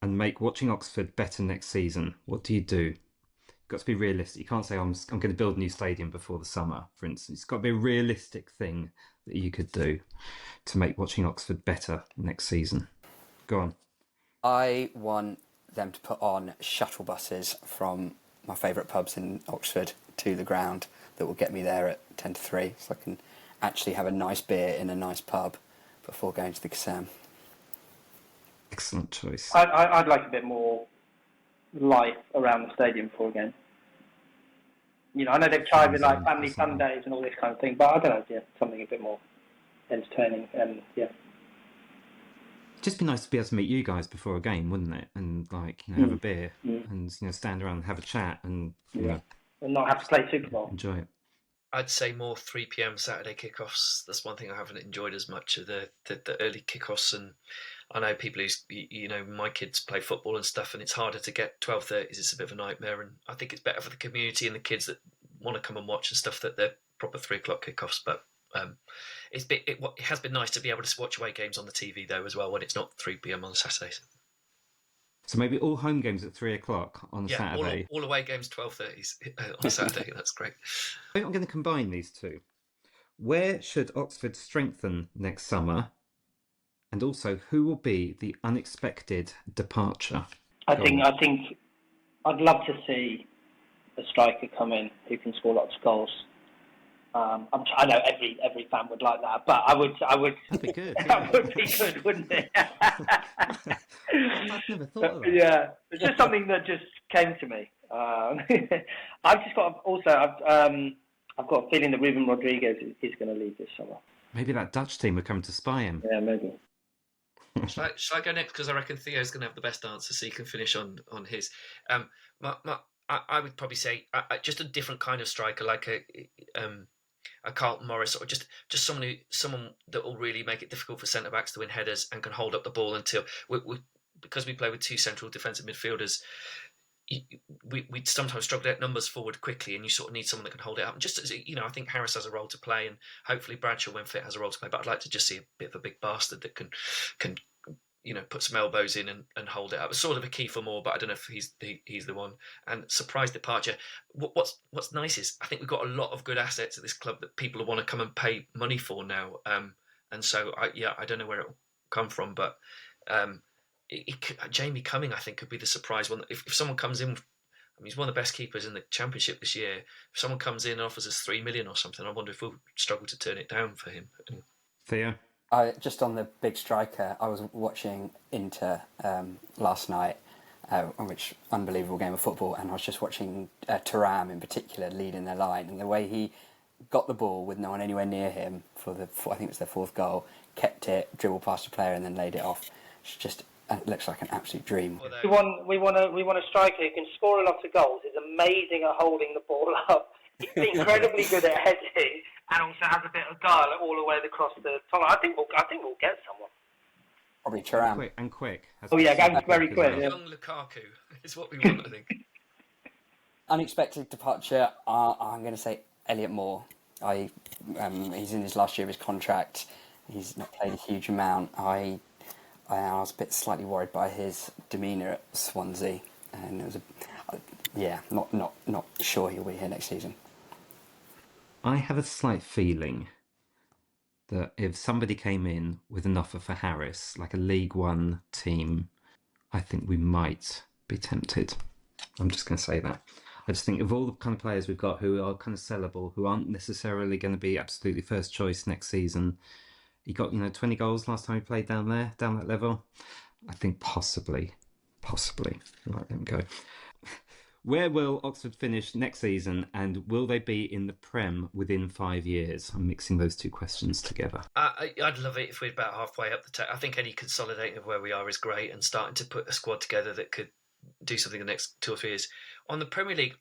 and make watching Oxford better next season. What do? You've got to be realistic. You can't say, I'm going to build a new stadium before the summer, for instance. It's got to be a realistic thing that you could do to make watching Oxford better next season. Go on. I want them to put on shuttle buses from my favourite pubs in Oxford to the ground that will get me there at 10 to 3, so I can actually have a nice beer in a nice pub before going to the Kassam. Excellent choice. I'd like a bit more life around the stadium before a game. I know they've tried with like family fun days and all this kind of thing, but I don't know, something a bit more entertaining and Just be nice to be able to meet you guys before a game, wouldn't it? And like, have a beer and stand around and have a chat and and not have to play Super Bowl. enjoy it. I'd say more 3 p.m. Saturday kickoffs. That's one thing I haven't enjoyed as much of the early kickoffs. And I know people who's, my kids play football and stuff, and it's harder to get 12:30s. It's a bit of a nightmare. And I think it's better for the community and the kids that want to come and watch and stuff that they're proper 3 o'clock kickoffs. But it has been nice to be able to watch away games on the TV though as well when it's not 3 p.m. on Saturdays. So maybe all home games at 3 o'clock on Saturday. All away games 12:30s on Saturday. That's great. I think I'm going to combine these two. Where should Oxford strengthen next summer? And also, who will be the unexpected departure? I think I'd love to see a striker come in who can score lots of goals. I know every fan would like that, but I would. That'd be good. That would be good, wouldn't it? I've never thought of that. Yeah, it's just something that just came to me. I've got a feeling that Ruben Rodriguez is going to leave this summer. Maybe that Dutch team would come to spy him. Yeah, maybe. Shall I go next? Because I reckon Theo's going to have the best answer, so you can finish on his. I would probably say just a different kind of striker, like a Carlton Morris, or just someone that will really make it difficult for centre backs to win headers and can hold up the ball until because we play with two central defensive midfielders. We sometimes struggle to get numbers forward quickly, and you sort of need someone that can hold it up. And just as I think Harris has a role to play, and hopefully Bradshaw, when fit, has a role to play. But I'd like to just see a bit of a big bastard that can put some elbows in and hold it up. It's sort of a key for more, but I don't know if he's the one. And surprise departure. What's nice is I think we've got a lot of good assets at this club that people want to come and pay money for now. And so I don't know where it'll come from, but Jamie Cumming I think could be the surprise one. If someone comes in, he's one of the best keepers in the Championship this year. If someone comes in and offers us 3 million or something, I wonder if we'll struggle to turn it down for him. Theo? Just on the big striker, I was watching Inter last night, which unbelievable game of football, and I was just watching Thuram in particular leading their line, and the way he got the ball with no one anywhere near him I think it was their fourth goal, kept it, dribbled past a player, and then laid it off. It looks like an absolute dream. We want a striker who can score a lot of goals. He's amazing at holding the ball up. He's incredibly good at heading, and also has a bit of guile all the way across the tunnel. I think we'll get someone. Probably Thuram. Quick. Oh yeah, very quick. Well. Yeah. Young Lukaku is what we want, I think. Unexpected departure. I'm going to say Elliot Moore. He's in his last year of his contract. He's not played a huge amount. I was a bit slightly worried by his demeanour at Swansea, and it was not sure he'll be here next season. I have a slight feeling that if somebody came in with an offer for Harris, like a League One team, I think we might be tempted. I'm just going to say that. I just think of all the kind of players we've got who are kind of sellable, who aren't necessarily going to be absolutely first choice next season. He got 20 goals last time he played down that level. I think possibly let them go. Where will Oxford finish next season, and will they be in the Prem within 5 years? I'm mixing those two questions together. I'd love it if we're about halfway up the table. I think any consolidating of where we are is great, and starting to put a squad together that could do something the next 2 or 3 years. On the Premier League,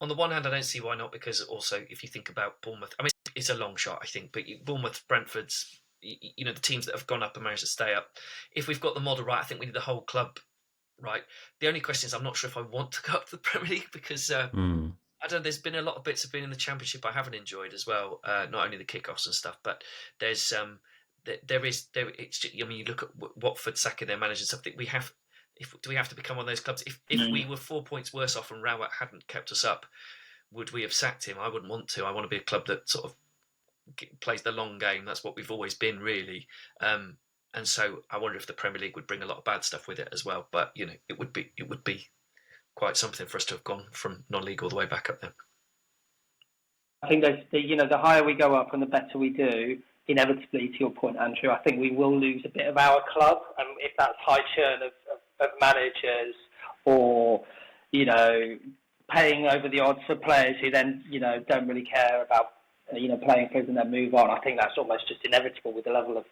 on the one hand, I don't see why not, because also if you think about Bournemouth, I mean, it's a long shot, I think, but Bournemouth, Brentford's, the teams that have gone up and managed to stay up. If we've got the model right, I think we need the whole club right. The only question is I'm not sure if I want to go up to the Premier League because I don't know. There's been a lot of bits of being in the Championship I haven't enjoyed as well. Not only the kickoffs and stuff, but there's you look at Watford sacking their manager and stuff. Do we have to become one of those clubs? If we were 4 points worse off and Rowett hadn't kept us up, would we have sacked him? I wouldn't want to. I want to be a club that sort of plays the long game. That's what we've always been, really. And so I wonder if the Premier League would bring a lot of bad stuff with it as well. But it would be quite something for us to have gone from non-league all the way back up there. I think the higher we go up and the better we do, inevitably, to your point, Andrew, I think we will lose a bit of our club. And if that's high churn of managers or, paying over the odds for players who then, don't really care about playing players and then move on. I think that's almost just inevitable with the level of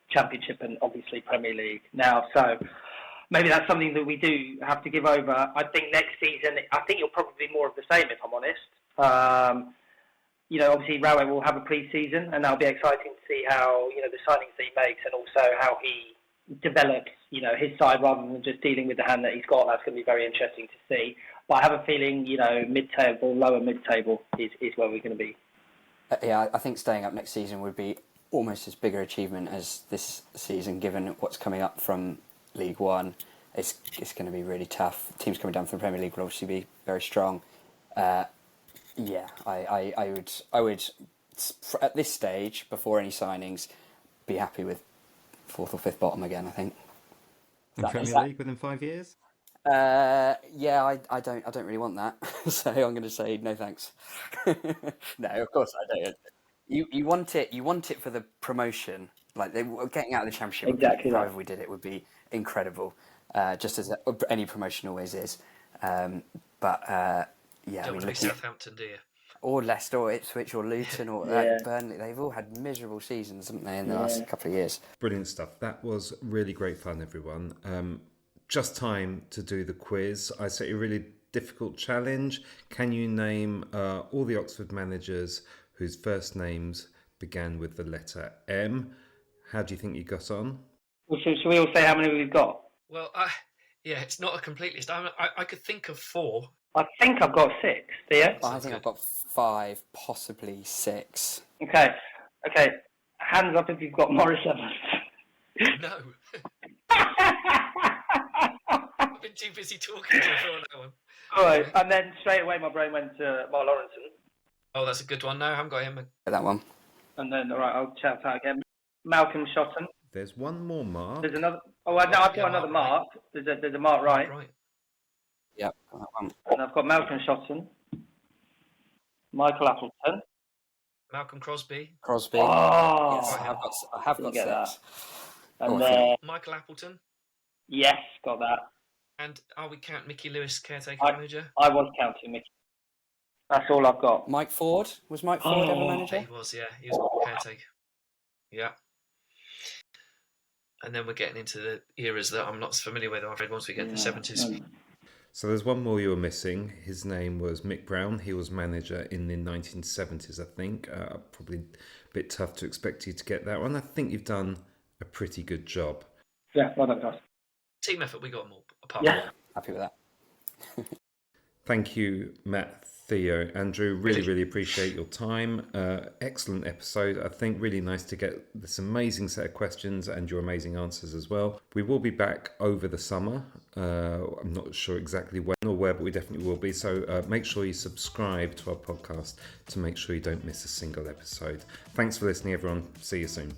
Championship and obviously Premier League now. So maybe that's something that we do have to give over. I think next season, I think it'll probably be more of the same, if I'm honest. Obviously Raúl will have a pre-season, and that'll be exciting to see how, the signings that he makes and also how he develops, his side rather than just dealing with the hand that he's got. That's going to be very interesting to see. But I have a feeling, mid-table, lower mid-table is where we're going to be. Yeah, I think staying up next season would be almost as big an achievement as this season, given what's coming up from League One. It's going to be really tough. Teams coming down from the Premier League will obviously be very strong. I would at this stage, before any signings, be happy with 4th or 5th bottom again, I think. In Premier League within 5 years? I don't really want that. So I'm going to say no thanks. No, of course I don't. You want it for the promotion. Like they were getting out of the Championship. Exactly. However we did it would be incredible. Just as any promotion always is. Don't want to be Southampton, do you? Or Leicester, or Ipswich, or Luton, or Burnley. They've all had miserable seasons, haven't they, in the last couple of years? Brilliant stuff. That was really great fun, everyone. Just time to do the quiz. I set you a really difficult challenge. Can you name all the Oxford managers whose first names began with the letter M? How do you think you got on? Well, should we all say how many we've got? Well, it's not a complete list. I could think of 4. I think I've got 6. Do you? I think I've got 5, possibly 6. Okay. Hands up if you've got Morris Evans. No. I've been too busy talking to throw on that one. All right, and then straight away my brain went to Mark Lawrenson. Oh, that's a good one. No, I haven't got him. That one. And then, all right, I'll shout out again. Malcolm Shotton. There's one more Mark. There's another. Oh, I've got another Mark. There's a Mark Wright. Right. Yep, that one. And I've got Malcolm Shotton. Michael Appleton. Malcolm Crosby. Crosby. Oh, Yes, I have got 6. that. Oh, And I Michael Appleton. yes, got that. And are we count Mickey Lewis, caretaker manager? I was counting Mickey. That's all I've got. Mike Ford. Was Mike Ford ever manager? He was, yeah. He was caretaker. Yeah. And then we're getting into the eras that I'm not familiar with, I'm afraid, once we get to the 70s. So there's one more you were missing. His name was Mick Brown. He was manager in the 1970s, I think. Probably a bit tough to expect you to get that one. I think you've done a pretty good job. Yeah, well done, guys. Team effort, we got them all, apart Yeah. from one. Happy with that. Thank you, Matt, Theo, Andrew. Really appreciate your time. Excellent episode. I think really nice to get this amazing set of questions and your amazing answers as well. We will be back over the summer. I'm not sure exactly when or where, but we definitely will be. So make sure you subscribe to our podcast to make sure you don't miss a single episode. Thanks for listening, everyone. See you soon.